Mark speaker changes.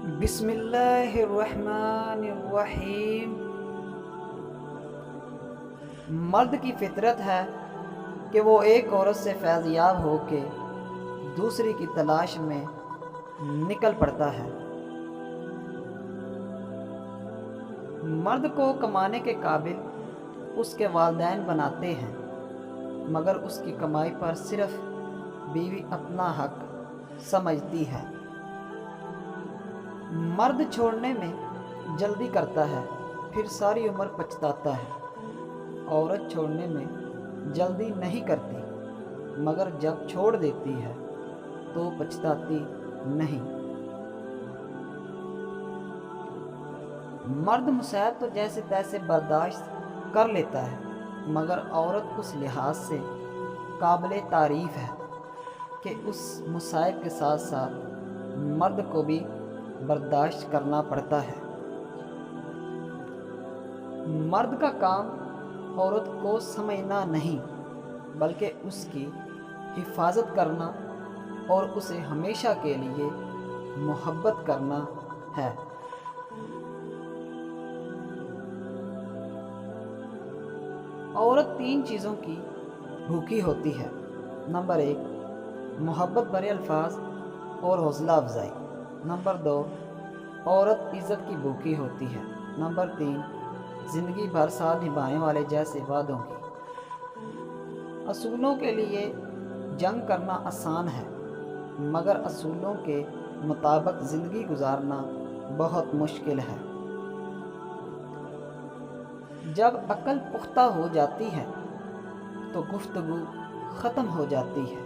Speaker 1: بسم اللہ الرحمن الرحیم۔ مرد کی فطرت ہے کہ وہ ایک عورت سے فیض یاب ہو کے دوسری کی تلاش میں نکل پڑتا ہے۔ مرد کو کمانے کے قابل اس کے والدین بناتے ہیں، مگر اس کی کمائی پر صرف بیوی اپنا حق سمجھتی ہے۔ مرد چھوڑنے میں جلدی کرتا ہے، پھر ساری عمر پچھتاتا ہے۔ عورت چھوڑنے میں جلدی نہیں کرتی، مگر جب چھوڑ دیتی ہے تو پچھتاتی نہیں۔ مرد مصائب تو جیسے تیسے برداشت کر لیتا ہے، مگر عورت اس لحاظ سے قابل تعریف ہے کہ اس مصائب کے ساتھ ساتھ مرد کو بھی برداشت کرنا پڑتا ہے۔ مرد کا کام عورت کو سمجھنا نہیں، بلکہ اس کی حفاظت کرنا اور اسے ہمیشہ کے لیے محبت کرنا ہے۔ عورت 3 چیزوں کی بھوکی ہوتی ہے۔ نمبر 1، محبت بھرے الفاظ اور حوصلہ افزائی۔ نمبر 2، عورت عزت کی بھوکی ہوتی ہے۔ نمبر 3، زندگی بھر ساتھ نبھانے والے جیسے وعدوں کی۔ اصولوں کے لیے جنگ کرنا آسان ہے، مگر اصولوں کے مطابق زندگی گزارنا بہت مشکل ہے۔ جب عقل پختہ ہو جاتی ہے تو گفتگو ختم ہو جاتی ہے۔